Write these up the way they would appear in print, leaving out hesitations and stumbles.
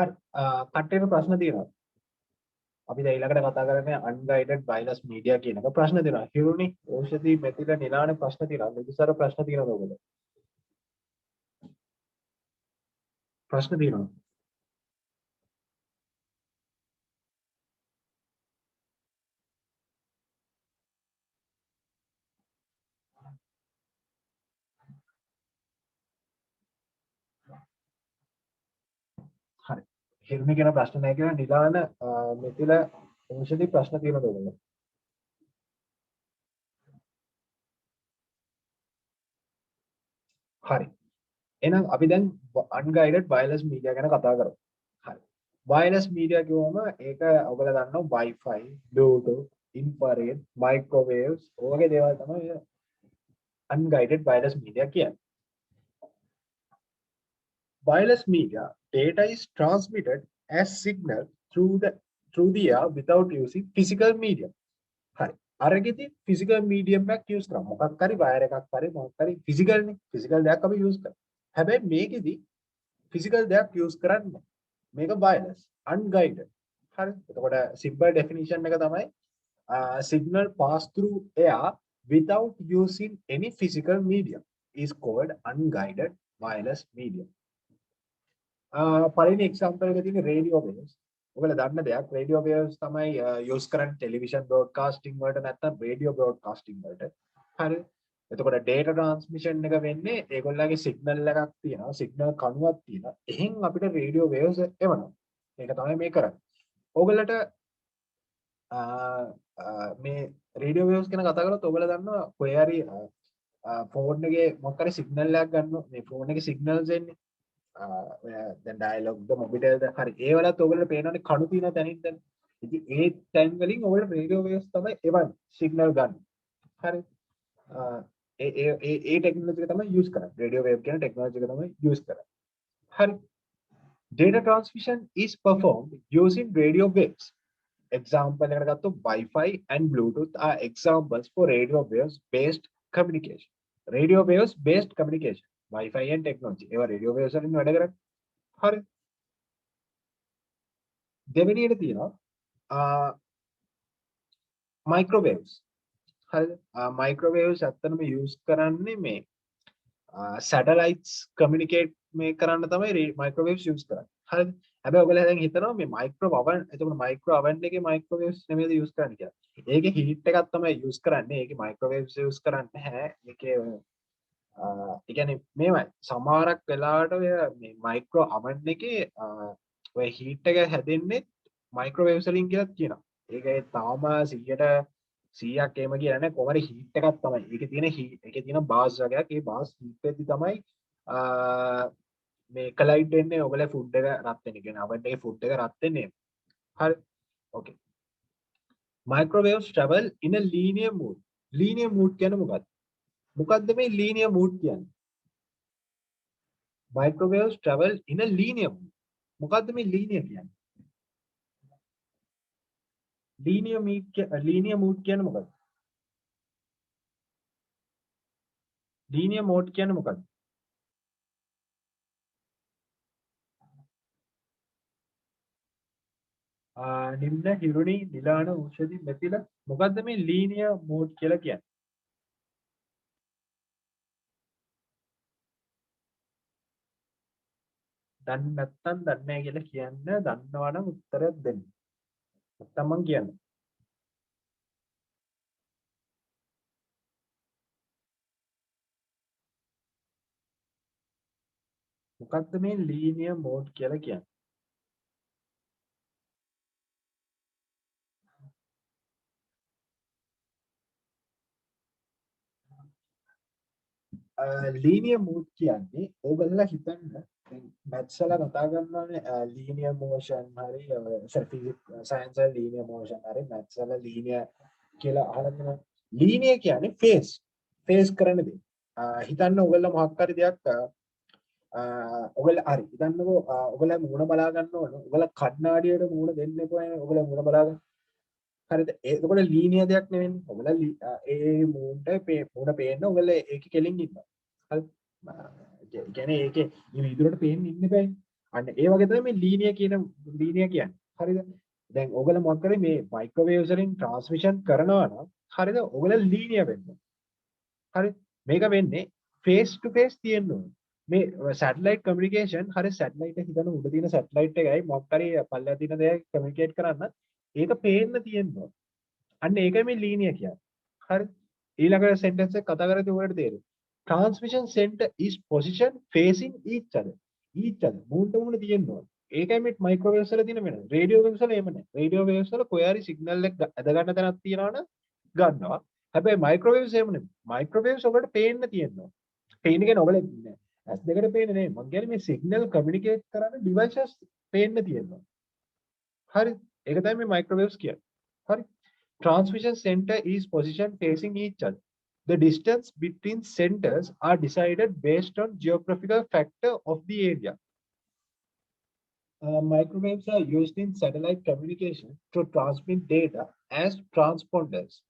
හරි කට්ටියට ප්‍රශ්න තියෙනවා. අපි දැන් ඊළඟට කතා කරන්නේ unguided wireless media කියන එක. ප්‍රශ්න තියෙනවා. හිරුනි, ඖෂධි, මෙතිල, නිලාන ප්‍රශ්න තියෙනවා. විදුසර ප්‍රශ්න තියෙනවද ඔයගොල්ලෝ? ප්‍රශ්න තියෙනවා. හරි. හිරුනි කියන ප්‍රශ්න නැහැ කියලා නිලාන මෙතිල ඖෂධි ප්‍රශ්න තියෙනවද ඔයගොල්ලෝ? හරි. එහෙනම් අපි දැන් unguided wireless media ගැන කතා කරමු. හරි. wireless media කිව්වම ඒක ඔයගොල්ලෝ දන්නවා Wi-Fi, Bluetooth, infrared, microwaves ඔයගේ දේවල් තමයි unguided wireless media කියන්නේ. Wireless media data is transmitted as signal through the air without using physical medium. හරි. අරගෙදි physical medium එකක් use කරා. මොකක් හරි wire එකක් හරි මොකක් හරි physical නේ. physical දෙයක් අපි use කරා. හැබැයි මේකෙදි physical දෙයක් use කරන්නේ නැහැ. මේක wireless, unguided. හරි. එතකොට simple definition එක තමයි signal pass through air without using any physical medium is called unguided wireless medium. පළවෙනි එක්සැම්පල් එක තියෙන්නේ රේඩියෝ වේව්ස්. ඔයගොල්ලෝ දන්න දෙයක් රේඩියෝ වේව්ස් තමයි යූස් කරන්නේ ටෙලිවිෂන් බ්‍රෝඩ්කාස්ටිං වලට නැත්නම් රේඩියෝ බ්‍රෝඩ්කාස්ටිං වලට. හරි. එතකොට data transmission එක වෙන්නේ ඒගොල්ලන්ගේ සිග්නල් එකක් තියෙනවා, සිග්නල් කණුවක් තියෙනවා. එහෙන් අපිට රේඩියෝ වේව්ස් එවනවා. ඒක තමයි මේ කරන්නේ. ඔයගොල්ලන්ට මේ රේඩියෝ වේව්ස් ගැන කතා කරලා ඔයගොල්ලෝ දන්නවා කොහේ හරි ෆෝන් එකේ මොකක් හරි සිග්නල් එකක් ගන්නවා. මේ ෆෝන් එකේ සිග්නල්ස් එන්නේ දැන් ඩයලොග්ද මොබිටෙල්ද හරි ඒ වලත් ඔයගොල්ලෝ පේනවනේ කණු තියෙන තැනින් දැන් ඉතින් ඒ තැන් වලින් ඔයගොල්ලෝ රේඩියෝ වේව්ස් තමයි එවන්නේ සිග්නල් ගන්න. හරි. ඒ ටෙක්නොලොජි එක තමයි යූස් කරන්නේ. රේඩියෝ වේව් කියන ටෙක්නොලොජි එක තමයි යූස් කරන්නේ. හරි. Data transmission is performed using radio waves. Example එකකට ගත්තොත් Wi-Fi and Bluetooth are examples for radio waves based communication. Radio waves based communication. Wi-Fi and technology. ඒවා radio waves වලින් වැඩ කරන්නේ. හරි. දෙවෙනියට තියෙනවා microwaves. හරිද? microwaves ඇත්තටම use කරන්නේ මේ satellites communicate මේ කරන්න තමයි microwaves use කරන්නේ. හරිද? හැබැයි ඔයගොල්ලෝ දැන් හිතනවා මේ micro oven එතකොට micro oven එකේ microwaves නෙමෙයිද use කරන්නේ කියලා. ඒකේ heat එකක් තමයි use කරන්නේ. ඒකේ microwaves use කරන්නේ නැහැ. ඒකේ ඒ කියන්නේ මේවයි සමහරක් වෙලාවට ඔය මේ micro oven එකේ ඔය heat එක හැදෙන්නේ microwaves වලින් කියලා කියනවා. ඒක තාම 100ක් එහෙම කියලා නැහැ. කොහමද heat එකක් තමයි. ඒකේ තියෙන heat එකේ තියෙන bars වගේක්. ඒ bars heat එකදී තමයි මේ collide වෙන්නේ. ඔයගොල්ලෝ food එක රත් වෙන්නේ. කියන්නේ oven එකේ food එක රත් වෙන්නේ. හරි. Okay. Microwaves travel in a linear mode. Linear mode කියන්නේ මොකක්ද? මොකක්ද මේ linear mode කියන්නේ? Microwaves travel in a linear mode. මොකක්ද මේ linear කියන්නේ? linear mode කියන්නේ මොකක්ද? linear mode කියන්නේ මොකක්ද? නිම්න හිරුනි නිලාන ඖෂධි මෙතිල මොකද්ද මේ linear mode කියලා කියන්නේ? දන්නේ නැත්නම් දන්නේ නැහැ කියලා කියන්න දන්නවා නම් උත්තරයක් දෙන්න. නැත්නම් මං කියන්නේ. මොකද්ද මේ linear mode කියලා කියන්නේ? linear mode කියන්නේ ඕගොල්ලෝ හිතන්න දැන් maths වල කතා කරනවානේ linear motion හරි physics science වල linear motion හරි maths වල linear කියලා අහලා තියෙනවා. linear කියන්නේ face කරන දේ. හිතන්න ඕගොල්ලෝ මොකක් හරි දෙයක් ඔයගොල්ලෝ හරි හිතන්නකෝ ඔයගොල්ලෝ මුණ බලා ගන්න ඕන. ඔයගොල්ලෝ කණ්ණාඩියට මුණ දෙන්න එපා නේ. ඔයගොල්ලෝ මුණ බලා ගන්න. හරිද? ඒකවල ලීනියර් දෙයක් නෙවෙන්නේ. ඔයගොල්ලෝ ඒ මුණට මුණ පේන්න ඔයගොල්ලෝ ඒකේ කෙලින් ඉන්නවා. හරි. ඒ කියන්නේ ඒකේ මේ විදුරට පේන්න ඉන්න බෑනේ. අන්න ඒ වගේ තමයි මේ ලීනියර් කියන්නේ. හරිද? දැන් ඔයගොල්ලෝ මොකක් කරේ මේ මයික්‍රෝවේව්ස් වලින් ට්‍රාන්ස්මිෂන් කරනවා නම් හරිද? ඔයගොල්ලෝ ලීනියර් වෙන්න. හරි? මේක වෙන්නේ ෆේස් ටු ෆේස් තියෙන්න ඕනේ. මේ සැටලයිට් කමියුනිකේෂන් හරි සැටලයිට් එක හිතන උඩ තියෙන සැටලයිට් එකයි මොකක් හරි පල්ලෙහා තියෙන දෙයක් කමියුනිකේට් කරන්න ඒක පේන්න තියෙන්න ඕනේ. අන්න ඒකයි මේ ලීනියර් කියන්නේ. හරි? ඊළඟ සෙන්ටෙන්ස් එක කතා කරද්දී ඔයාලට තේරෙයි. Transmission center is position facing each other. each other මූණට මූණ තියෙන්න ඕනේ. ඒකයි මේ මයික්‍රෝවේව්ස් වල තියෙන වෙනස. රේඩියෝ වේව්ස් වල එහෙම නැහැ. රේඩියෝ වේව්ස් වල කොහේ හරි සිග්නල් එක ඇද ගන්න තැනක් තියනවනම් ගන්නවා. හැබැයි මයික්‍රෝවේව්ස් එහෙම නෙමෙයි. මයික්‍රෝවේව්ස් ඔබට පේන්න තියෙනවා. පේන්න කියන්නේ ඔබල ඇස් දෙකට පේන්නේ නෙමෙයි. මම කියන්නේ මේ සිග්නල් කමියුනිකේට් කරන්න ඩිවයිසස් පේන්න තියෙනවා. හරි? ඒක තමයි මේ මයික්‍රෝවේව්ස් කියන්නේ. හරි? Transmission center is positioned facing each other. The distance between centers are decided based on geographical factor of the area. Microwaves are used in satellite communication to transmit data as transponders.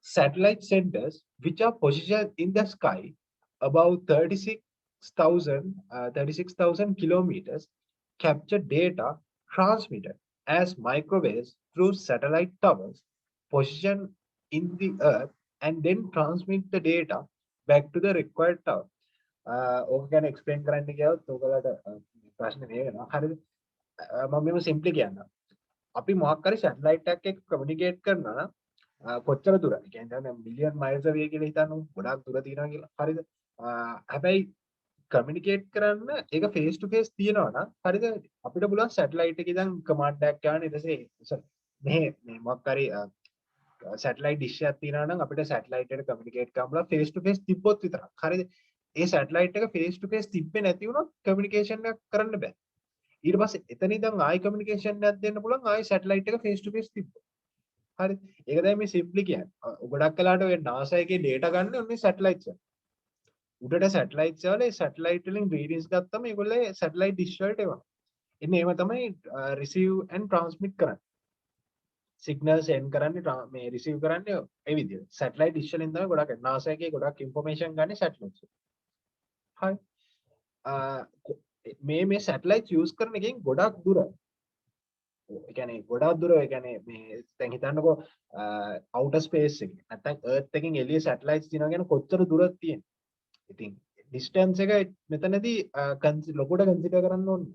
Satellite centers, which are positioned in the sky above 36,000 kilometers, capture data transmitted as microwaves through satellite towers positioned in the earth and then transmit the data back to the required tower. ඕක ගැන explain කරන්න ගියොත් ඔයගලට ප්‍රශ්න මේ වෙනවා. හරිද? මම මේව simply කියන්නම්. අපි මොකක් හරි satellite එකක් එක්ක communicate කරනවා නම් කොච්චර දුරද? ඒ කියන්නේ දැන් මිලියන් මයිල්ස් away කියලා හිතන්නකො. ගොඩාක් දුර තියෙනවා කියලා. හරිද? හැබැයි කමියුනිකේට් කරන්න ඒක ෆේස් ටු ෆේස් තියෙනවා නම් හරිද අපිට පුළුවන් සැටලයිට් එකේ ඉඳන් කමාන්ඩ් එකක් ගන්න ඊට පස්සේ මේ මොකක් හරි සැටලයිට් ඩිෂ් එකක් තියෙනවා නම් අපිට සැටලයිට් එකට කමියුනිකේට් කරන්න පුළුවන් ෆේස් ටු ෆේස් තිබ්බොත් විතරක් හරිද ඒ සැටලයිට් එක ෆේස් ටු ෆේස් තිබ්බේ නැති වුණොත් කමියුනිකේෂන් එකක් කරන්න බෑ ඊට පස්සේ එතන ඉඳන් ආයි කමියුනිකේෂන් එකක් දෙන්න පුළුවන් ආයි සැටලයිට් එක ෆේස් ටු ෆේස් තිබ්බොත් හරි ඒක තමයි මේ සිම්ප්ලි කියන්නේ ගොඩක් වෙලාට ඔය NASA එකේ data ගන්න ඔන්නේ සැටලයිට්ස් උඩට සැටලයිට්ස් වල සැටලයිට් වලින් රීඩින්ග්ස් ගත්තම ඒගොල්ලෝ සැටලයිට් ඩිෂ් වලට එවනවා. ඉතින් ඒව තමයි රිසීව් ඇන්ඩ් ට්‍රාන්ස්මිට් කරන්නේ. සිග්නල් සෙන්ඩ් කරන්නේ මේ රිසීව් කරන්නේ ඒ විදිහට. සැටලයිට් ඩිෂ් වලින් තමයි ගොඩක් NASA එකේ ගොඩක් ඉන්ෆර්මේෂන් ගන්නේ සැටලයිට්ස්. හරි. මේ සැටලයිට්ස් යූස් කරන එකෙන් ගොඩක් දුර. ඒ කියන්නේ ගොඩක් දුර ඒ කියන්නේ මේ දැන් හිතන්නකෝ අවුටර් ස්පේස් එකේ නැත්නම් අර්ත් එකෙන් එළිය සැටලයිට්ස් තියෙනවා කියන කොච්චර දුරද තියෙන්නේ. ඉතින් ඩිස්ටන්ස් එක මෙතනදී ලොකුට කන්සිඩර් කරන්න ඕනේ.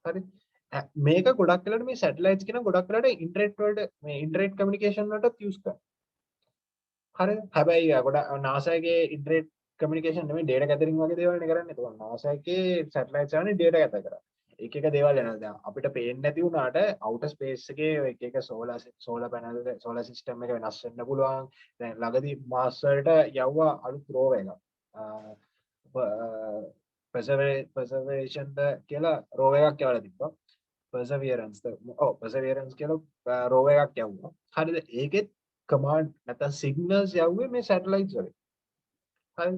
හරි. මේක ගොඩක් වෙලාවට මේ සැටලයිට්ස් කියන ගොඩක් වෙලාවට ඉන්ටර්නෙට් වලට මේ ඉන්ටර්නෙට් කමියුනිකේෂන් වලටත් යූස් කරනවා. හරි. හැබැයි ගොඩක් NASA එකේ ඉන්ටර්නෙට් කමියුනිකේෂන් නෙමෙයි data gathering වගේ දේවල් නේ කරන්නේ. ඒක NASA එකේ සැටලයිට්ස් වලින් data gather කරා. එක එක දේවල් වෙනවා. දැන් අපිට පේන්නේ නැති වුණාට outer space එකේ එක එක solar panel solar system එක වෙනස් වෙන්න පුළුවන්. දැන් ළඟදී Mars වලට යවුවා අලුත් rover එකක්. preservation කියලා rover එකක් යවලා තිබ්බා. perseverance කියලා rover එකක් යවුවා. හරිද? ඒකෙත් command නැත්නම් signals යවුවේ මේ satellites වලින්. හරි.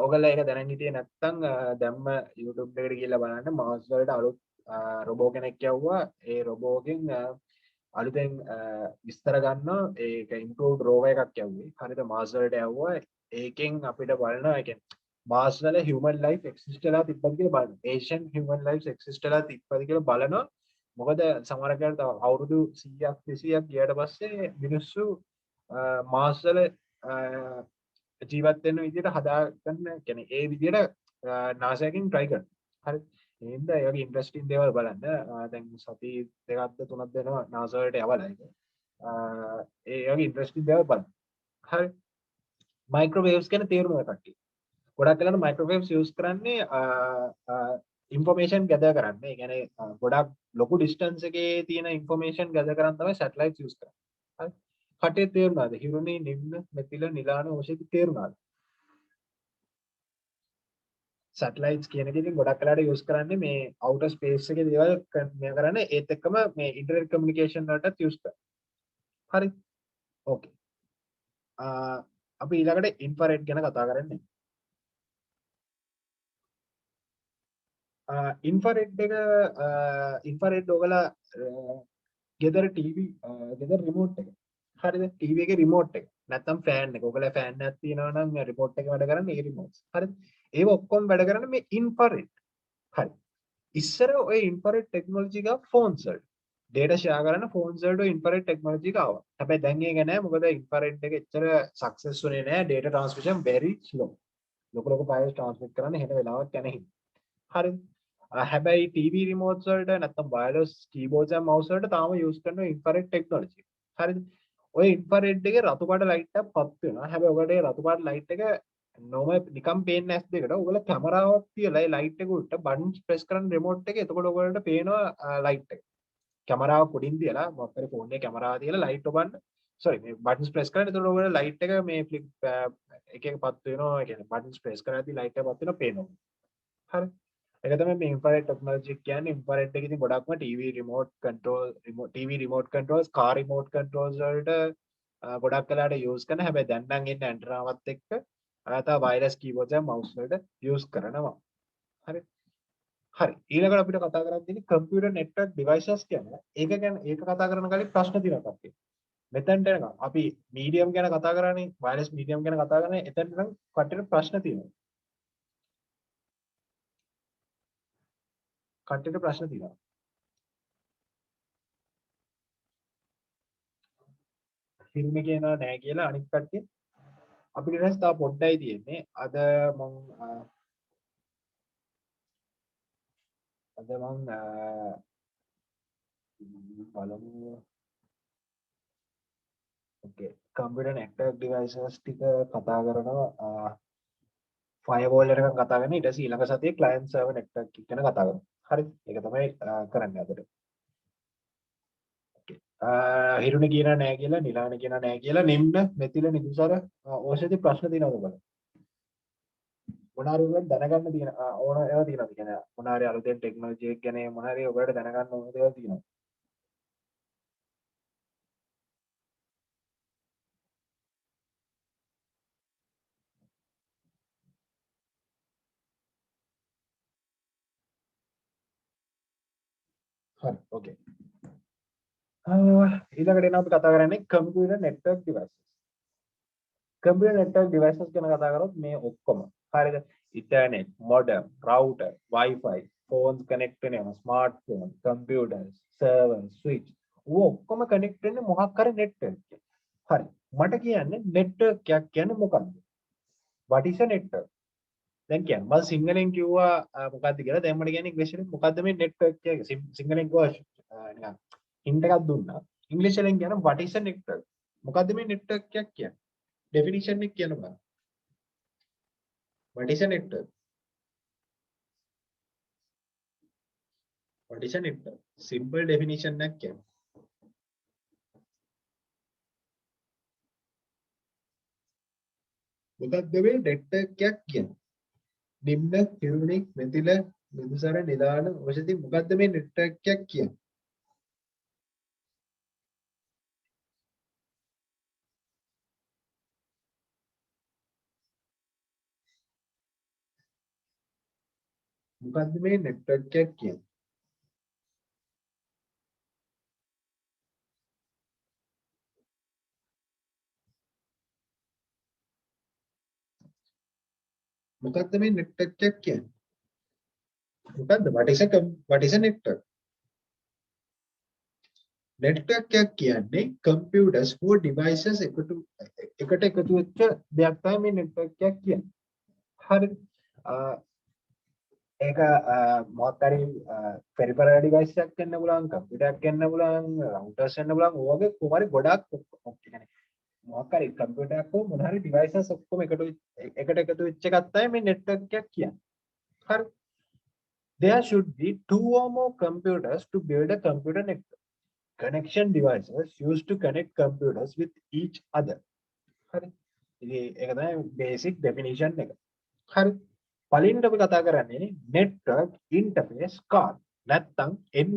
ඔයගොල්ලෝ ඒක දැනන් හිටියේ නැත්නම් දැම්ම YouTube එකට ගිහලා බලන්න Mars වලට අලුත් රොබෝ කෙනෙක් යවුවා. ඒ රොබෝගෙන් අලුතෙන් විස්තර ගන්නවා ඒක improved rover එකක් යවුවේ. හරිද? Mars වලට යවුවා. ඒකෙන් අපිට බලනවා ඒ කියන්නේ Mars වල human life exist වෙලා තිබ්බද කියලා බලනවා. Asian human life exist වෙලා තිබ්බද කියලා බලනවා. මොකද සමහර කාලේ අවුරුදු 100ක් 200ක් ගියාට පස්සේ මිනිස්සු Mars වල ජීවත් වෙන විදිහට හදාගන්න කියන්නේ ඒ විදිහට NASA එකෙන් try කරනවා. හරි. එහෙනම් ඒ වගේ ඉන්ටරෙස්ටිං දේවල් බලන්න. දැන් සති දෙකක්ද තුනක් දෙනවා NASA වලට යවලා ඒක. ඒ වගේ ඉන්ටරෙස්ටිං දේවල් බලන්න. හරි. මයික්‍රෝවේව්ස් ගැන තේරුම ගන්න. ගොඩක් වෙලාවට මයික්‍රෝවේව්ස් යූස් කරන්නේ ඉන්ෆර්මේෂන් ගැදර් කරන්න. ඒ කියන්නේ ගොඩක් ලොකු ඩිස්ටන්ස් එකේ තියෙන ඉන්ෆර්මේෂන් ගැදර් කරන් තමයි සැටලයිට්ස් යූස් කරන්නේ. හරි. කටේ තේරුණාද? හිරුනි නිම්න මෙතිල නිලාන ඕෂිත තේරුණාද? සැටලයිට්ස් කියන එක ඉතින් ගොඩක් වෙලාවට යූස් කරන්නේ මේ අවුටර් ස්පේස් එකේ දේවල් මේ කරන්නේ ඒත් එක්කම මේ ඉන්ටර්නෙට් කමියුනිකේෂන් වලටත් යූස් කරනවා. හරි. ඕකේ. අපි ඊළඟට ඉන්ෆ්‍රාරෙඩ් ගැන කතා කරන්නේ. ඉන්ෆ්‍රාරෙඩ් ඔයගලා ගෙදර ටීවී ගෙදර රිමෝට් එක හරිද ටීවී එකේ රිමෝට් එක නැත්නම් ෆෑන් එක ඔයගලා ෆෑන් එකක් තියෙනවා නම් රිමෝට් එක වැඩ කරන්නේ ඒ රිමෝට්ස් හරිද ඒව ඔක්කොම වැඩ කරන්නේ මේ ඉන්ෆ්‍රාරෙඩ් හරි ඉස්සර ඔය ඉන්ෆ්‍රාරෙඩ් ටෙක්නොලොජි එක ෆෝන්ස් වලට data share කරන ෆෝන්ස් වලට ඉන්ෆ්‍රාරෙඩ් ටෙක්නොලොජි එක ආවා. හැබැයි දැන් ඒක නෑ මොකද ඉන්ෆ්‍රාරෙඩ් එක එච්චර සක්සස් වුණේ නෑ data transmission very slow. ලොකු ලොකු files transmit කරන්න හෙන වෙලාවක් යන හින්දා. හරිද? හැබැයි TV remotes වලට නැත්නම් wireless keyboards and mouse වලට තාම use කරන infrared technology. හරිද? ඔය infrared එකේ රතු පාට light එකක් පත් වෙනවා. හැබැයි ඔයගොල්ලෝ ඒ රතු පාට light එක normal නිකන් පේන්නේ නැස් දෙකට. ඔයගොල්ලෝ කැමරාවක් තියලා ඒ light එක උඩට buttons press කරන remote එකේ එතකොට ඔයගොල්ලන්ට පේනවා light එක. කැමරාව උඩින් තියලා මොකක් හරි ෆෝන් එකේ කැමරාව තියලා light ඔබන්න sorry මේ buttons press කරන්න එතකොට ඔයගොල්ලෝ light එක මේ flip එක එක පත් වෙනවා. ඒ කියන්නේ buttons press කරද්දී light එක පත් වෙනවා පේනවා. හරි. ඒක තමයි මේ infrared technology කියන්නේ. infrared එකේ ඉතින් ගොඩක්ම TV remote controls car remote controls වලට ගොඩක් වෙලාට use කරන. හැබැයි දැන් නම් එන්නේ ඇන්ටනාවත් එක්ක තව wireless keyboards and mouse වලට use කරනවා. හරි. හරි. ඊළඟට අපිට කතා කරන්න තියෙන්නේ computer network devices කියන්නේ. ඒක කතා කරන කලින් ප්‍රශ්න තියෙනවා කට්ටිය. මෙතනට එනකම් අපි medium ගැන කතා කරන්නේ wireless medium ගැන කතා කරන්නේ එතනට නම් කට්ටියට ප්‍රශ්න තියෙනවා. කට්ටියට ප්‍රශ්න තියෙනවා. ෆිල්ම් එකේ නෑ කියලා අනිත් කට්ටිය අපිට ඊට පස්සේ තව පොඩ්ඩයි තියෙන්නේ. අද මං බලමු. ඕකේ කම්පියුටර් නෙට්වර්ක් ඩිවයිසස් ටික කතා කරනවා. ෆයර්වෝල් එකක් කතා කරන ඊට පස්සේ ඊළඟ සතියේ ක්ලයන්ට් සර්වර් නෙට්වර්ක් එක ගැන කතා කරමු. හරි. ඒක තමයි කරන්නේ අදට. හිරුණ කියන නෑ කියලා නිලාන කියන නෑ කියලා නිම්න මෙතිල නිදුසර ඕෂධි ප්‍රශ්න තියෙනවද බලන්න. මොනාරි ඔයගොල්ලෝ දැනගන්න තියෙන ඕන ඒවා තියෙනවද කියන්නේ මොනාරි අලුතෙන් ටෙක්නොලොජි එක ගැන මොනාරි ඔයගොල්ලෝ දැනගන්න ඕන දේවල් තියෙනවද? හරි ඕකේ. ඊළඟට එනවා අපි කතා කරන්නේ computer network devices. Computer network devices ගැන කතා කරොත් මේ ඔක්කොම හරිද? Internet, modem, router, WiFi, phones connect වෙනවා, smart phone, computers, server, switch ඔක්කොම කනෙක්ට් වෙන්නේ මොකක් හරි නෙට්වර්ක් එකකින්. හරි. මට කියන්නේ නෙට්වර්ක් එකක් කියන්නේ මොකක්ද? what is a network? දැන් කියන්නේ මම සිංහලෙන් කිව්වා මොකක්ද කියලා. දැන් මට කියන්නේ ඉංග්‍රීසියෙන් මොකක්ද මේ නෙට්වර්ක් එක? සිංහලෙන් කිව්වා නිකන් හින්ට් එකක් දුන්නා. ඉංග්‍රීසියෙන් කියන what is a network? මොකක්ද මේ නෙට්වර්ක් එකක් කියන්නේ? ඩෙෆිනිෂන් එක කියන්න බලන්න. what is a network? what is a network? simple definition එකක් කියන්නේ. මොකක්ද මේ නෙට්වර්ක් එකක් කියන්නේ? නිම්න හිරුණික් මෙතිල මිදුසර නිදාන ඔෂධි මොකක්ද මේ නෙට්වර්ක් එකක් කියන්නේ? මොකක්ද මේ නෙට්වර්ක් එකක් කියන්නේ? මොකක්ද මේ නෙට්වර්ක් එකක් කියන්නේ? මොකක්ද what is a network? Network එකක් කියන්නේ computers or devices එකට එකතු වෙච්ච දෙයක් තමයි මේ නෙට්වර්ක් එකක් කියන්නේ. හරිද? ඒක මොකක් හරි peripheral device එකක් වෙන්න පුළුවන්, computer එකක් වෙන්න පුළුවන්, routers වෙන්න පුළුවන්. ඔය වගේ කොහොම හරි ගොඩක් කියන්නේ මොකක් හරි computer එකක් හෝ මොන හරි devices ඔක්කොම එකට එකතු වෙච්ච එකක් තමයි මේ නෙට්වර්ක් එකක් කියන්නේ. හරි. There should be two or more computers to build a computer network. Connection devices used to connect computers with each other. හරි. ඉතින් ඒක තමයි basic definition එක. හරි. පළවෙනිට අපි කතා කරන්නේ network interface card. නැත්තම්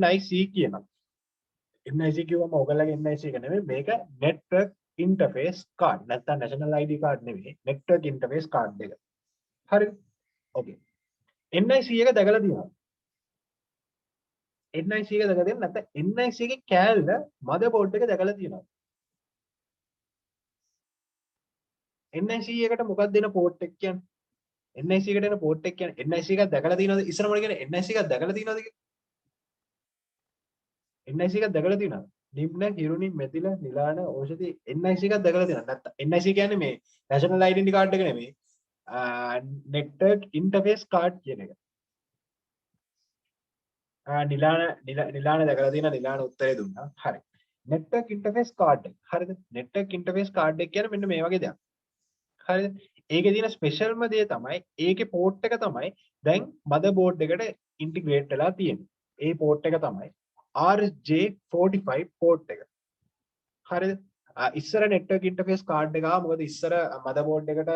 NIC කියනවා. NIC කිව්වම ඔයගලගේ NIC එක නෙමෙයි මේක network interface card. නැත්තම් national ID card නෙමෙයි network interface card එක. හරි. okay. NIC එක දැකලා තියෙනවා. NIC එක දැකලා තියෙනවා නැත්නම් NIC එකේ කෑල්ල motherboard එක දැකලා තියෙනවා. NIC එකට මොකක්ද දෙන port එක කියන්නේ? NIC එකට එන port එක කියන්නේ NIC එකක් දැකලා තියෙනවද? ඉස්සර මොකද කියන්නේ NIC එකක් දැකලා තියෙනවද කියලා? NIC එකක් දැකලා තියෙනවද? නිම්න හිරුනි මෙතිල නිලාන ඖෂධි NIC එකක් දැකලා තියෙනවද? නැත්නම් NIC කියන්නේ මේ national identity card එක නෙමෙයි. network interface card කියන එක. නිලාන දැකලා තියෙනවා. නිලාන උත්තරේ දුන්නා. හරි. network interface card එක. හරිද? network interface card එක කියන්නේ මෙන්න මේ වගේ දෙයක්. හරිද? ඒකේ තියෙන ස්පෙෂල්ම දේ තමයි ඒකේ port එක තමයි දැන් motherboard එකට integrate වෙලා තියෙන්නේ. ඒ port එක තමයි RJ45 port එක. හරිද? ඉස්සර network interface card එක මොකද ඉස්සර motherboard එකට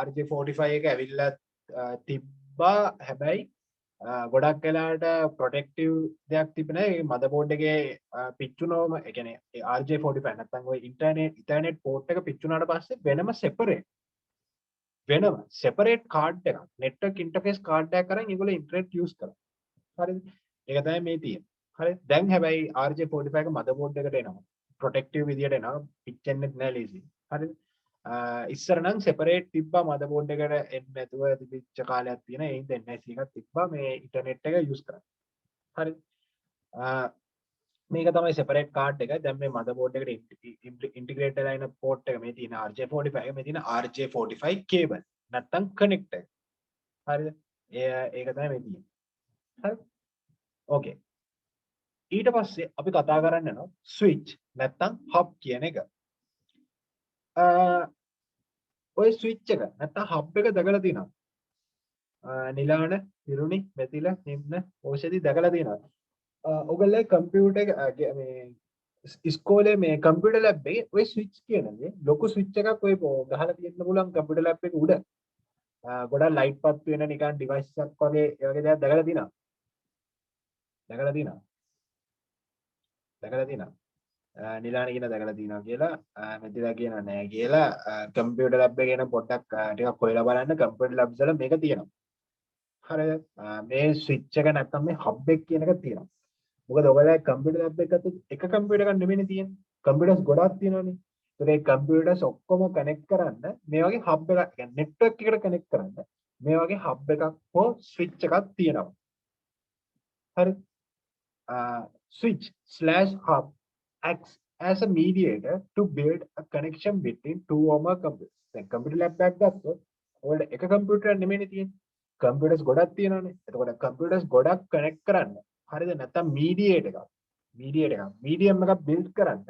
RJ45 එක ඇවිල්ලා තිබ්බා. හැබැයි ගොඩක් වෙලාට ප්‍රොටෙක්ටිව් දෙයක් තිබුණේ ඒ මදර්බෝඩ් එකේ පිච්චුනෝම ඒ කියන්නේ RJ45 නැත්නම් ඔය ඉන්ටර්නෙට් පෝට් එක පිච්චුනාට පස්සේ වෙනම සෙපරේට් කාඩ් එකක් නෙට්වර්ක් ඉන්ටර්ෆේස් කාඩ් එකක් අරන් ඒගොල්ලෝ ඉන්ටර්නෙට් යූස් කරනවා. හරිද? ඒක තමයි මේ තියෙන්නේ. හරිද? දැන් හැබැයි RJ45 එක මදර්බෝඩ් එකට එනවා. ප්‍රොටෙක්ටිව් විදියට එනවා. පිච්චෙන්නේ නැහැ ලීසි. හරිද? ඉස්සර නම් සෙපරේට් තිබ්බා මදර්බෝඩ් එකට එන්නේ නැතුව තිබිච්ච කාලයක් තියෙන. ඒ හින්දා NIC එකක් තිබ්බා මේ ඉන්ටර්නෙට් එක යූස් කරන්න. හරිද? මේක තමයි සෙපරේට් කාඩ් එක. දැන් මේ මදර්බෝඩ් එකට ඉන්ටිග්‍රේට් වෙලා ඉන පෝට් එක මේ තියෙන RJ45 එක. මේ තියෙන RJ45 කේබල්. නැත්තම් කනෙක්ටර්. හරිද? ඒක තමයි මේ තියෙන්නේ. හරි? ඕකේ. ඊට පස්සේ අපි කතා කරන්න යනවා ස්විච් නැත්තම් හබ් කියන එක. ඔය ස්විච් එක නැත්තම් හබ් එක දැකලා තියෙනවා. නිලාන, හිරුනි, මෙතිල, නිම්න, ඖෂධි දැකලා තියෙනවා. ඔයගොල්ලෝ කම්පියුටර් එක මේ ඉස්කෝලේ මේ කම්පියුටර් ලැබ් එකේ ඔය ස්විච් කියන දේ ලොකු ස්විච් එකක් ඔය ගහලා තියෙන්න පුළුවන් කම්පියුටර් ලැබ් එක උඩ. ගොඩක් ලයිට් පත් වෙන නිකන් ඩිවයිස් එකක් වගේ ඒ වගේ දෙයක් දැකලා තියෙනවා. දැකලා තියෙනවා. නිලාන කියන දැකලා තියෙනවා කියලා මෙතිලා කියනවා නෑ කියලා කම්පියුටර් ලැබ් එකේ එන පොඩ්ඩක් ටිකක් හොයලා බලන්න කම්පියුටර් ලැබ්ස් වල මේක තියෙනවා. හරිද? මේ ස්විච් එක නැත්තම් මේ හබ් එක කියන එක තියෙනවා. මොකද ඔයගොල්ලෝ කම්පියුටර් ලැබ් එකකට එක කම්පියුටර් එකක් නෙමෙයිනේ තියෙන්නේ. කම්පියුටර්ස් ගොඩක් තියෙනවානේ. ඒතර ඒ කම්පියුටර්ස් ඔක්කොම කනෙක්ට් කරන්න මේ වගේ හබ් එකක් කියන්නේ නෙට්වර්ක් එකට කනෙක්ට් කරන්න මේ වගේ හබ් එකක් හෝ ස්විච් එකක් තියෙනවා. හරි? switch/hub acts as a mediator to build a connection between two or more computers. දැන් කම්පියුටර් ලැබ් එකක් ගත්තොත් ඔයාලට එක කම්පියුටර් එකක් නෙමෙයිනේ තියෙන්නේ. කම්පියුටර්ස් ගොඩක් තියෙනවානේ. එතකොට කම්පියුටර්ස් ගොඩක් කනෙක්ට් කරන්න. හරිද? නැත්නම් මීඩියම් එකක් බිල්ඩ් කරන්න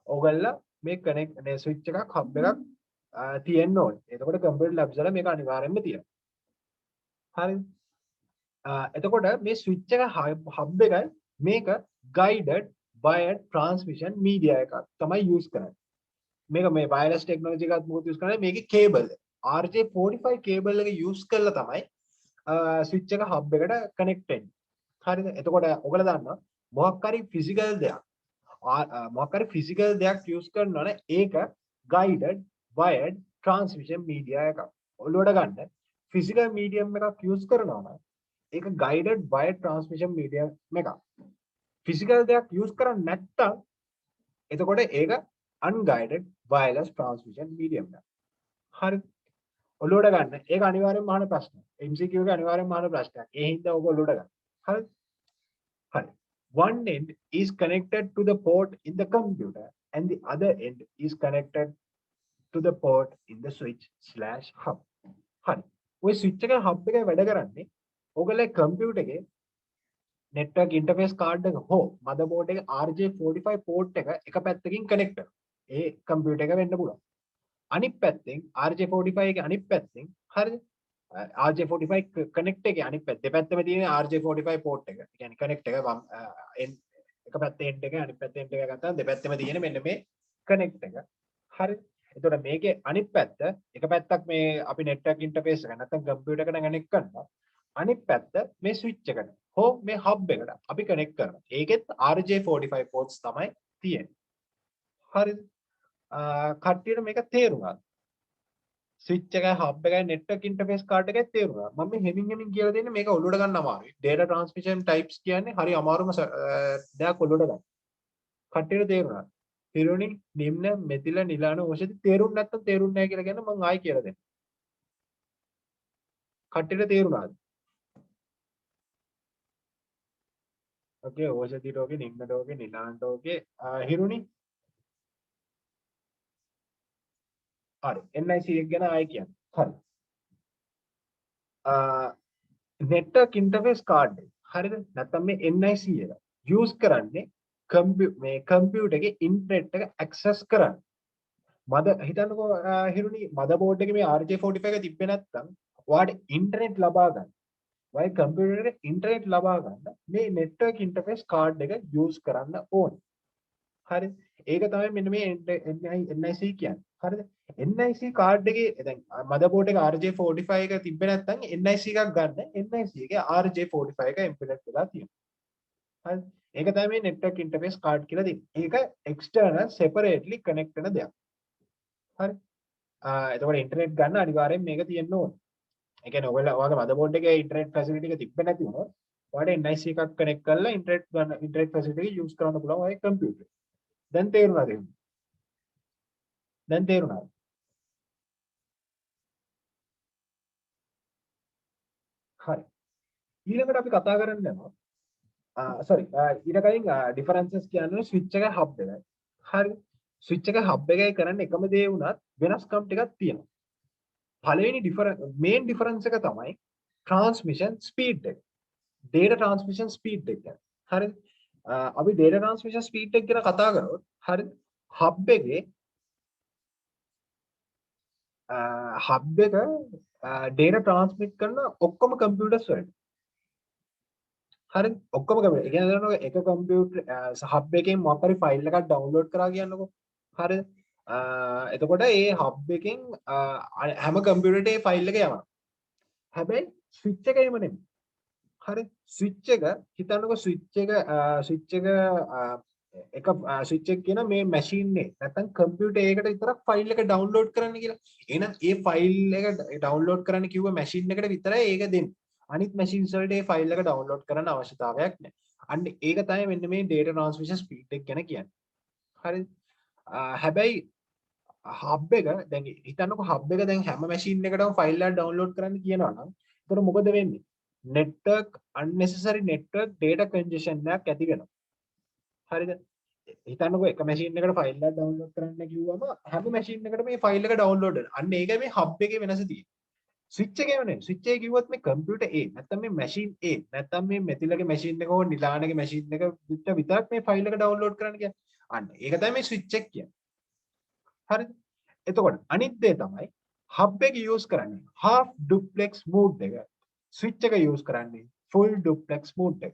ඕගොල්ලෝ මේ කනෙක්ට් මේ ස්විච් එකක් හබ් එකක් තියෙන්න ඕනේ. එතකොට කම්පියුටර් ලැබ්ස් වල මේක අනිවාර්යෙන්ම තියෙනවා. හරිද? එතකොට මේ ස්විච් එක හබ් එකයි මේක guided wired transmission media එකක් තමයි use කරන්නේ. මේක මේ wireless technology එකත් මොකද use කරන්නේ? මේකේ cable RJ45 cable එක use කරලා තමයි switch එක hub එකට connect වෙන්නේ. හරිද? එතකොට ඔයගොල්ලෝ දන්නවා මොකක් හරි physical දෙයක් use කරනවනේ ඒක guided wired transmission media එකක්. ඔළුවට ගන්න physical medium එකක් use කරනවා නම් ඒක guided wired transmission medium එකක්. physical දෙයක් use කරන්නේ නැත්තම් එතකොට ඒක unguided wireless transmission medium එකක්. හරිද? ඔළුවට ගන්න. ඒක අනිවාර්යෙන්ම අහන ප්‍රශ්නයක්. MCQ එක අනිවාර්යෙන්ම අහන ප්‍රශ්නයක්. ඒ හින්දා ඔබ ඔළුවට ගන්න. හරිද? හරි. One end is connected to the port in the computer and the other end is connected to the port in the switch/hub. හරි. ඔය switch එක hub එකේ වැඩ කරන්නේ ඔයගොල්ලෝ කම්පියුටර් එකේ network interface card එක හෝ motherboard එකේ RJ45 port එක පැත්තකින් connect කරනවා. ඒ කම්පියුටර් එක වෙන්න පුළුවන්. අනිත් පැත්තෙන් RJ45 එකේ අනිත් පැත්තෙන් හරිද? RJ45 connect එකේ අනිත් පැත්ත දෙපැත්තම තියෙන RJ45 port එක. ඒ කියන්නේ connect එක එක පැත්තේ end එක අනිත් පැත්තේ end එක ගත්තාම දෙපැත්තම තියෙන මෙන්න මේ connect එක. හරිද? එතකොට මේකේ අනිත් පැත්ත එක පැත්තක් මේ අපි network interface එක නැත්නම් කම්පියුටර් එකට connect කරනවා. අනිත් පැත්ත මේ ස්විච් එකට හෝ මේ හබ් එකට අපි කනෙක්ට් කරනවා. ඒකෙත් RJ45 ports තමයි තියෙන්නේ. හරිද? කට්ටියට මේක තේරුණාද? ස්විච් එකයි හබ් එකයි network interface card එකයි තේරුණා. මම මේ හෙමින් කියලා දෙන්නේ මේක ඔළුවට ගන්න අමාරුයි. data transmission types කියන්නේ හරි අමාරුම දෙයක් ඔළුවට ගන්න. කට්ටියට තේරුණාද? හිරුනි, නිම්න, මෙතිල, නිලාන, ඖෂධි තේරුම් නැත්නම් තේරුන්නේ නැහැ කියලා කියන්න මම ආයි කියලා දෙන්නම්. කට්ටියට තේරුණාද? ඕකේ ඕෂධීට ඕකේ නිම්නට ඕකේ නිලාන්ට ඕකේ හිරුනි හරි NIC එක ගැන ආයෙ කියන්න. හරි. network interface card එක. හරිද? නැත්නම් මේ NIC එක use කරන්නේ මේ කම්පියුටර් එකේ ඉන්ටර්නෙට් එක ඇක්සස් කරන්න. මද හිතන්නකෝ හිරුනි මදර්බෝඩ් එකේ මේ RJ45 එක තිබ්බේ නැත්නම් ඔයාලට ඉන්ටර්නෙට් ලබා ගන්න. ඔය කම්පියුටර් එකේ ඉන්ටර්නෙට් ලබා ගන්න මේ network interface card එක use කරන්න ඕනේ. හරි. ඒක තමයි මෙන්න මේ NIC කියන්නේ. හරිද? NIC card එකේ දැන් motherboard එක RJ45 එක තිබ්බේ නැත්නම් NIC එකක් ගන්න. NIC එකේ RJ45 එක implement වෙලා තියෙනවා. හරි. ඒක තමයි මේ network interface card කියලා දෙන්නේ. ඒක external separately connect වෙන දෙයක්. හරි. එතකොට ඉන්ටර්නෙට් ගන්න අනිවාර්යෙන් මේක තියෙන්න ඕනේ. ඒ කියන්නේ ඔයාගේ motherboard එකේ ඉන්ටර්නෙට් facility එක තිබ්බේ නැති වුණොත් ඔයාලට NIC එකක් connect කරලා ඉන්ටර්නෙට් facility එක use කරන්න පුළුවන් ඔය කම්පියුටර්. දැන් තේරුණාද? දැන් තේරුණාද? හරි. ඊළඟට අපි කතා කරන්න යනවා. sorry ඊට කලින් differences කියන්නේ switch එක hub එකයි. හරි. switch එක hub එකයි කරන්නේ එකම දේ වුණත් වෙනස්කම් ටිකක් තියෙනවා. පළවෙනි main difference එක තමයි transmission speed එක. data transmission speed එක. හරිද? අපි data transmission speed එක ගැන කතා කරොත් හරිද? hub එකේ hub එක data transmit කරන ඔක්කොම computers වලට. හරි ඔක්කොම කම්පියුටර්. ඒ කියන්නේ දන්නවද එක කම්පියුටර් හබ් එකෙන් මොකක් හරි ෆයිල් එකක් ඩවුන්ලෝඩ් කරා කියන්නකෝ. හරිද? එතකොට ඒ හබ් එකෙන් හැම කම්පියුටරේට ඒ ෆයිල් එක යනවා. හැබැයි ස්විච් එක එහෙම නෙමෙයි. හරි ස්විච් එක හිතන්නකෝ ස්විච් එක ස්විච් එක කියන මේ මැෂින් එක නැත්නම් කම්පියුටර් එකකට විතරක් ෆයිල් එක ඩවුන්ලෝඩ් කරන්න කියලා. එහෙනම් ඒ ෆයිල් එක ඩවුන්ලෝඩ් කරන්න කිව්ව මැෂින් එකට විතරයි ඒක දෙන්නේ. අනිත් මැෂින්ස් වලට ඒ ෆයිල් එක ඩවුන්ලෝඩ් කරන්න අවශ්‍යතාවයක් නැහැ. අන්න ඒක තමයි මෙන්න මේ data transmission speed එක ගැන කියන්නේ. හරිද? හැබැයි හබ් එක දැන් හිතන්නකෝ හබ් එක දැන් හැම මැෂින් එකකටම ෆයිල් එකක් ඩවුන්ලෝඩ් කරන්න කියනවා නම් එතකොට මොකද වෙන්නේ? network unnecessary network data congestion එකක් ඇති වෙනවා. හරිද? හිතන්නකෝ එක මැෂින් එකකට ෆයිල් එකක් ඩවුන්ලෝඩ් කරන්න කිව්වම හැම මැෂින් එකකටම මේ ෆයිල් එක ඩවුන්ලෝඩ් වෙනවා. අන්න ඒකයි මේ හබ් එකේ වෙනස තියෙන්නේ. ස්විච් එකේම නෙවෙයි. ස්විච් එකේ කිව්වොත් මේ කම්පියුටර් A නැත්නම් මේ මැෂින් A නැත්නම් මේ මෙතිලගේ මැෂින් එක හෝ නිලානගේ මැෂින් එක විතරක් මේ ෆයිල් එක ඩවුන්ලෝඩ් කරන්න කියන්නේ. අන්න ඒක තමයි මේ ස්විච් එක කියන්නේ. හරිද? එතකොට අනිත් දේ තමයි හබ් එක යූස් කරන්නේ half duplex mode එක. ස්විච් එක යූස් කරන්නේ full duplex mode එක.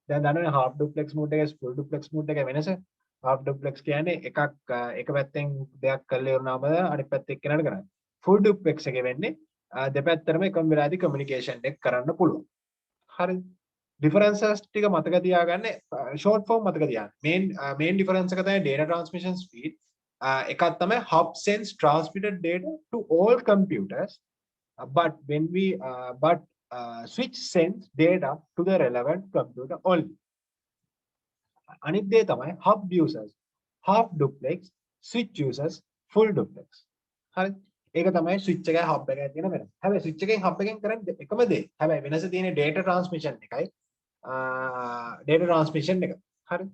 දැන් දන්නවනේ half duplex mode එකයි full duplex mode එකයි වෙනස. half duplex කියන්නේ එකක් එක පැත්තෙන් දෙයක් කරලා ඉවරනම අනිත් පැත්ත එක්කෙනාට කරන්නේ. full duplex එකේ වෙන්නේ දෙපැත්තටම එකම වෙලාවදී කමියුනිකේෂන් එක කරන්න පුළුවන්. හරිද? ඩිෆරන්සස් ටික මතක තියාගන්න ෂෝට් ෆෝම් මතක තියාගන්න. මේන් ඩිෆරන්ස් එක තමයි data transmission speed. එකක් තමයි hub sends transmitted data to all computers but switch sends data to the relevant computer only. අනිත් දේ තමයි hub users half duplex, switch users full duplex. හරි? ඒක තමයි ස්විච් එකයි හබ් එකයි තියෙන වෙනස. හැබැයි ස්විච් එකෙන් හබ් එකෙන් කරන්නේ එකම දේ. හැබැයි වෙනස තියෙන්නේ data transmission එකයි. data transmission එක. හරි?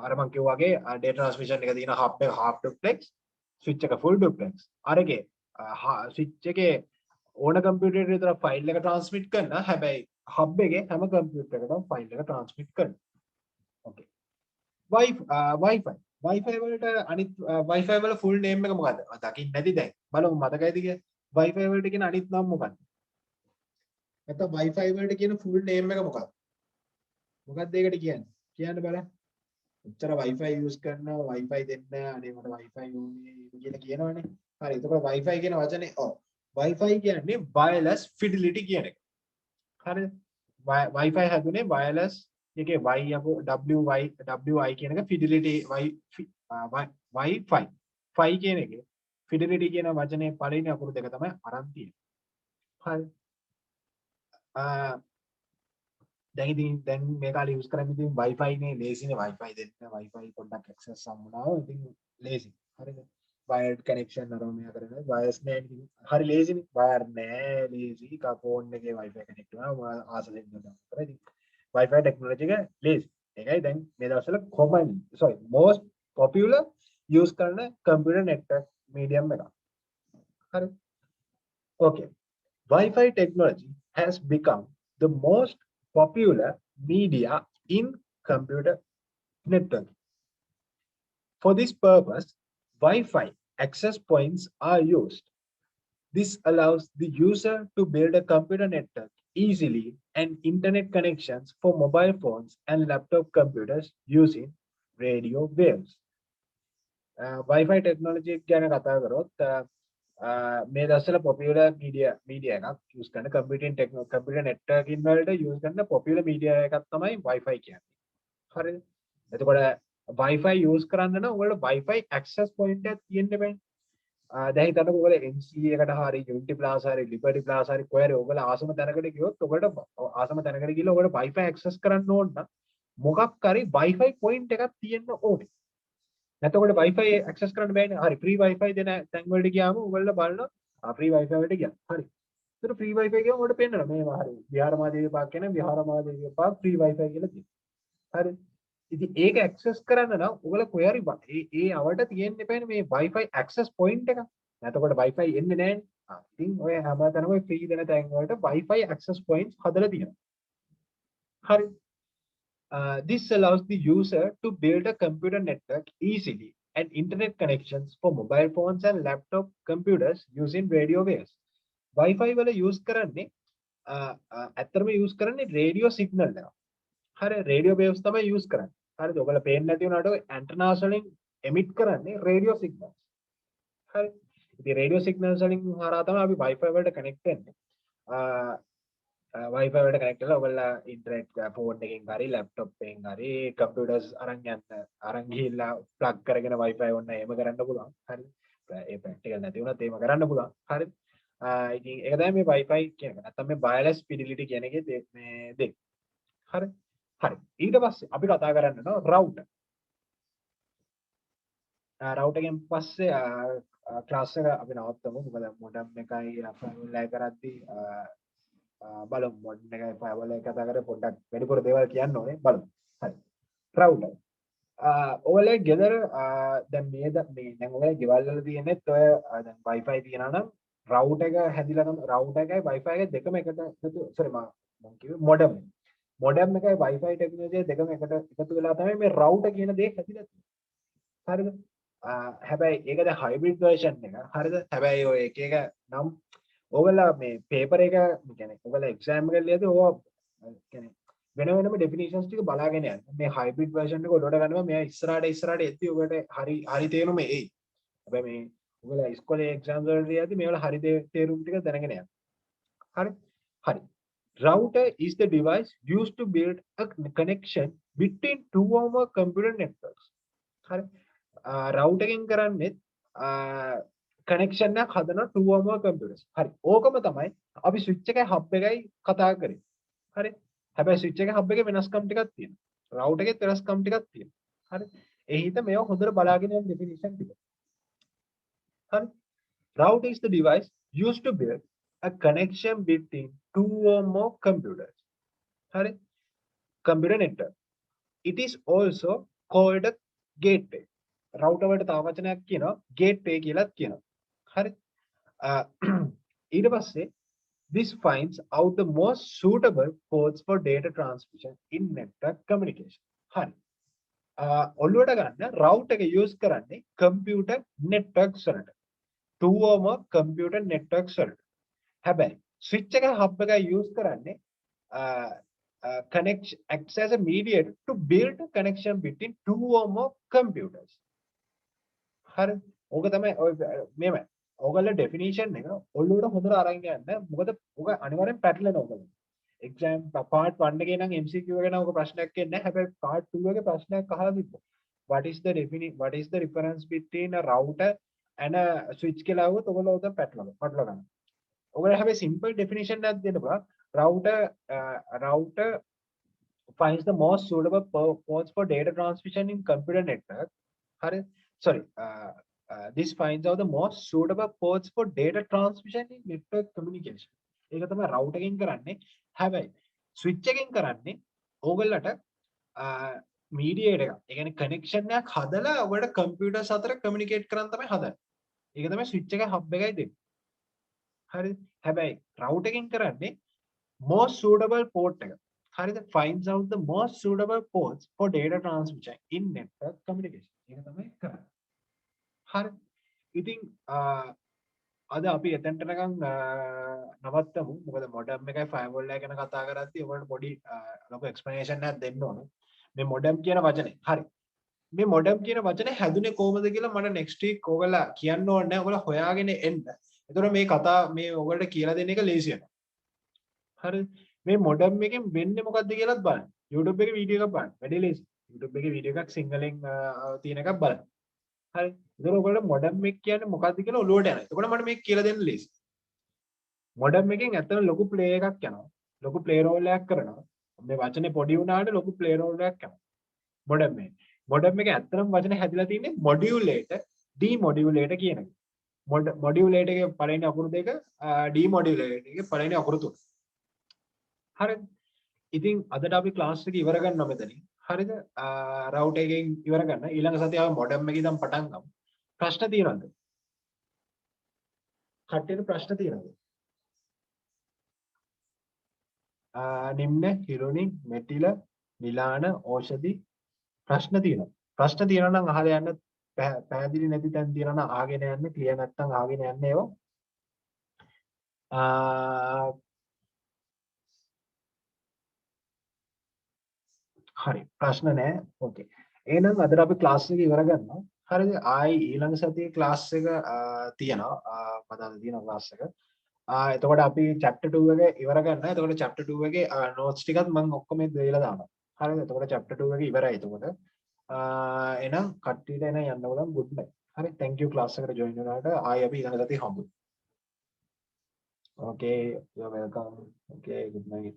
අර මම කිව්වා වගේ data transmission එක තියෙන hub එක half duplex, switch එක full duplex. අරගේ switch එකේ ඕන කම්පියුටර් එකට විතර ෆයිල් එක transmit කරනවා. හැබැයි hub එකේ හැම කම්පියුටර් එකකටම ෆයිල් එක transmit කරනවා. okay. Wi-Fi වලට අනිත් Wi-Fi වල full name එක මොකද්ද? දකින්න නැති දැන්. බලමු මතකයිද කියලා. Wi-Fi වලට කියන අනිත් නම මොකක්ද? නැත්නම් Wi-Fi වලට කියන full name එක මොකක්ද? මොකක්ද ඒකට කියන්නේ? කියන්න බලන්න. උච්චර Wi-Fi use කරනවා Wi-Fi දෙන්න අනේ මට Wi-Fi ඕනේ කියලා කියනවනේ. හරි. එතකොට Wi-Fi කියන වචනේ Wi-Fi කියන්නේ wireless fidelity කියන එක. හරිද? Wi-Fi හැදුනේ wireless එකේ Y යකෝ WI කියන එක fidelity Wi-Fi Fi කියන එකේ fidelity කියන වචනේ පළවෙනි අකුරු දෙක තමයි අරන් තියෙන්නේ. හරි. දැන් මේ කාලේ යූස් කරන්නේ ඉතින් Wi-Fi නේ ලේසිනේ Wi-Fi දෙන්න Wi-Fi පොඩ්ඩක් access හම්බුනාම ඉතින් ලේසි. හරිද? wired connection අරම මෙයා කරන්නේ wires නෑ නේ හරි lazy නේ wire නෑ lazy का phone එකේ wifi connect වෙනවා ආස දෙන්න ගන්න ඉතින් wifi technology එක lazy ඒකයි දැන් මේ දවස්වල common sorry most popular use කරන computer network medium එක හරි okay Wi-Fi technology has become the most popular media in computer networking. For this purpose, Wi-Fi access points are used. This allows the user to build a computer network easily and internet connections for mobile phones and laptop computers using radio waves. Wi-Fi technology ගැන කතා කරොත් මේ දවස්වල popular media එකක් use කරන computer networking වලට use කරන popular media එකක් තමයි Wi-Fi කියන්නේ. හරිද? එතකොට Wi-Fi use කරන්න නම් ඔයාලට Wi-Fi access point එකක් තියෙන්න බෑනේ. දැන් හිතන්නකෝ ඔයාලා MCA එකට හරි Unity Plaza හරි Liberty Plaza හරි කොහරි ඔයාලා ආසම තැනකට ගියොත් ඔයාලට ආසම තැනකට ගිහලා ඔයාලට Wi-Fi access කරන්න ඕන නම් මොකක් හරි Wi-Fi point එකක් තියෙන්න ඕනේ. නැතකොට Wi-Fi access කරන්න බෑනේ. හරි free Wi-Fi දෙන තැන් වලට ගියාම ඔයගොල්ලෝ බලනවා free Wi-Fi වලට ගියා. හරි. ඒතර free Wi-Fi කියම ඔයාලට පේනවා මේවා හරි. විහාරමාදේවී පාක් කියන විහාරමාදේවී පාක් free Wi-Fi කියලා තියෙනවා. හරි. ඉතින් ඒක access කරන්න නම් ඔයගොල්ලෝ කොහේ හරි ඒ අවට තියෙන්න එපානේ මේ Wi-Fi access point එක. නැතකොට Wi-Fi එන්නේ නැහැනේ. ඉතින් ඔය හැමතැනම free දෙන තැන් වලට Wi-Fi access points හදලා තියෙනවා. හරි. This allows the user to build a computer network easily and internet connections for mobile phones and laptop computers using radio waves. Wi-Fi වල use කරන්නේ ඇත්තටම use කරන්නේ radio signal එක. හරි radio waves තමයි use කරන්නේ. හරිද? ඔයාලා පේන්නේ නැති වුණාට antennas වලින් emit කරන්නේ radio signals. හරි. ඉතින් radio signals වලින් හරහා තමයි අපි Wi-Fi වලට connect වෙන්නේ. Wi-Fi වලට connect කරලා ඔයාලා internet phone එකෙන් හරි laptop එකෙන් හරි computers අරන් ගිහිල්ලා plug කරගෙන Wi-Fi ඔන්න එහෙම කරන්න පුළුවන්. හරි. ඒ practical නැති වුණත් එහෙම කරන්න පුළුවන්. හරි. ඉතින් ඒක තමයි මේ Wi-Fi කියන එක. නැත්නම් මේ wireless fidelity කියන එකේ මේ දෙක. හරි. හරි. ඊට පස්සේ අපි කතා කරන්න යනවා router. router එකෙන් පස්සේ class එක අපි නවත්තමු. මොකද modem එකයි firewall එක කරද්දී බලමු modem එකයි firewall එක කතා කරලා පොඩ්ඩක් වැඩිපුර දේවල් කියන්න ඕනේ බලමු. හරි. router. ඔයාලේ ගෙදර දැන් දැන් ඔයාලේ ගෙවල් වල තියෙනෙත් ඔය දැන් Wi-Fi තියනවා නම් router එක හැදිලා නම් router එකයි Wi-Fi එක දෙකම එකට sorry මම කිව්වේ modem. modem එකයි Wi-Fi technology දෙකම එකට එකතු වෙලා තමයි මේ router කියන දේ හැදිලා තියෙන්නේ. හරිද? හැබැයි ඒක දැන් hybrid version එක. හරිද? හැබැයි ඔය එක එක නම් ඔයගොල්ලෝ මේ paper එක කියන්නේ ඔයගොල්ලෝ exam එක ලියද්දී ඕවා කියන්නේ වෙන වෙනම definitions ටික බලාගෙන යන්න. මේ hybrid version එක ඔලුවට ගන්නවා මෙයා ඉස්සරහට එද්දී ඔබට හරි තේරුම එයි. හැබැයි මේ ඔයගොල්ලෝ ඉස්කෝලේ exams වලට ලියද්දී මේවල හරි තේරුම් ටික දැනගෙන යන්න. හරි? හරි. Router is the device used to build a connection between two or more computer networks. හරි. router එකෙන් කරන්නේ connection එකක් හදන two or more computers. හරි. ඕකම තමයි අපි switch එකයි hub එකයි කතා කරේ. හරි. හැබැයි switch එකේ hub එකේ වෙනස්කම් ටිකක් තියෙනවා. router එකේ වෙනස්කම් ටිකක් තියෙනවා. හරි. ඒ හින්දා මේව හොඳට බලාගෙන යන්න definition ටික. හරි. Router is the device used to build a connection between two or more computers. Hare? Computer network. It is also called a gateway. Router වලට තව වචනයක් කියනවා gateway කියලාත් කියනවා. හරි? ඊට පස්සේ this finds out the most suitable ports for data transmission in network communication. හරි. ඔළුවට ගන්න router එක use කරන්නේ computer networks වලට. two or more computer networks වලට. හැබැයි switch එක hub එක use කරන්නේ acts as a mediator to build a connection between two or more computers. හරි. ඕක තමයි මේමයි. ඕගොල්ලෝ definition එක ඔළුවට හොඳට අරන් යන්න. මොකද ඕක අනිවාර්යෙන් පැටලෙනවා ඔයගොල්ලෝ. exam part 1 එකේ නම් MCQ එකේ නම් ඕක ප්‍රශ්නයක් එන්නේ නැහැ. හැබැයි part 2 එකේ ප්‍රශ්නයක් අහලා තිබ්බා. What is the difference between a router and a switch කියලා આવුවොත් ඔයගොල්ලෝ උදේ පැටලව ගන්න. ඔයගොල්ලෝ හැබැයි simple definition එකක් දෙන්න බෑ. Router finds the most suitable ports for data transmission in computer network. හරි. sorry this finds out the most suitable ports for data transmission in network communication. ඒක තමයි router එකෙන් කරන්නේ. හැබැයි switch එකෙන් කරන්නේ ඕගොල්ලන්ට mediator එකක්. ඒ කියන්නේ connection එකක් හදලා ඔයාලට computers අතර communicate කරන්න තමයි හදන්නේ. ඒක තමයි switch එක hub එකයි දෙන්නේ. හරිද? හැබැයි router එකෙන් කරන්නේ most suitable port එක. හරිද? finds out the most suitable ports for data transmission in network communication. ඒක තමයි කරන්නේ. හරි. ඉතින් අද අපි එතනට නිකන් නවත්තමු. මොකද මොඩම් එකයි ෆයර්වෝල් එක ගැන කතා කරද්දී ඔයාලට පොඩි ලොකු එක්ස්ප්ලනේෂන් එකක් දෙන්න ඕන. මේ මොඩම් කියන වචනේ. හරි. මේ මොඩම් කියන වචනේ හැදුනේ කොහොමද කියලා මට next week ඔයගොල්ලෝ කියන්න ඕනේ නැහැ. ඔයගොල්ලෝ හොයාගෙන එන්න. එතකොට මේ කතා මේ ඔයගොල්ලන්ට කියලා දෙන එක ලේසි වෙනවා. හරි. මේ මොඩම් එකෙන් වෙන්නේ මොකද්ද කියලාත් බලන්න. YouTube එකේ වීඩියෝ එකක් බලන්න. වැඩි ලේසි. YouTube එකේ වීඩියෝ එකක් සිංහලෙන් තියෙන එකක් බලන්න. හරි. ඒතර ඔයගොල්ලෝ මොඩම් එක කියන්නේ මොකද්ද කියලා ඔලුවට යනවා. එතකොට මට මේක කියලා දෙන්න ලේසි. මොඩම් එකෙන් ඇත්තට ලොකු ප්ලේ එකක් යනවා. ලොකු ප්ලේ රෝල් එකක් කරනවා. මේ වචනේ පොඩි වුණාට ලොකු ප්ලේ රෝල් එකක් යනවා. මොඩම් එක. මොඩම් එක ඇත්තටම වචනේ හැදිලා තියෙන්නේ මොඩියුලේටර් ඩිමොඩියුලේටර් කියන එක. මොඩියුලේටර් එකේ පළවෙනි අකුරු දෙක ඩිමොඩියුලේටර් එකේ පළවෙනි අකුරු තුන. හරිද? ඉතින් අදට අපි ක්ලාස් එක ඉවර ගන්නවා මෙතනින්. හරිද? රවුටර් එකෙන් ඉවර ගන්න. ඊළඟ සතියේ අපි මොඩම් එකේ ඉඳන් පටන් ගමු. ප්‍රශ්න තියෙනවද? කට්ටියට ප්‍රශ්න තියෙනවද? නිම්න, හිරුනි, මෙටිල, නිලාන, ඕෂධි ප්‍රශ්න තියෙනවා. ප්‍රශ්න තියෙනවා නම් අහලා යන්න. පැහැදිලි නැති තැන් තියෙනවා නම් ආගෙන යන්න. ක්ලියර් නැත්නම් ආගෙන යන්න ඒවා. හරි ප්‍රශ්න නැහැ. ඕකේ. එහෙනම් අදට අපි ක්ලාස් එක ඉවර ගන්නවා. හරිද? ආයි ඊළඟ සතියේ ක්ලාස් එක තියෙනවා. මම තියෙන ක්ලාස් එක. එතකොට අපි chapter 2 එක ඉවර ගන්නවා. එතකොට chapter 2 එකේ notes ටිකත් මම ඔක්කොම දෙලා දානවා. හරිද? එතකොට chapter 2 එක ඉවරයි එතකොට. එහෙනම් කට්ටියට එන යන්න බලමු. good night. හරි thank you class එකට join වෙනාට. ආයි අපි ඊළඟ සතියේ හම්බුමු. Okay, you're welcome. Okay, good night.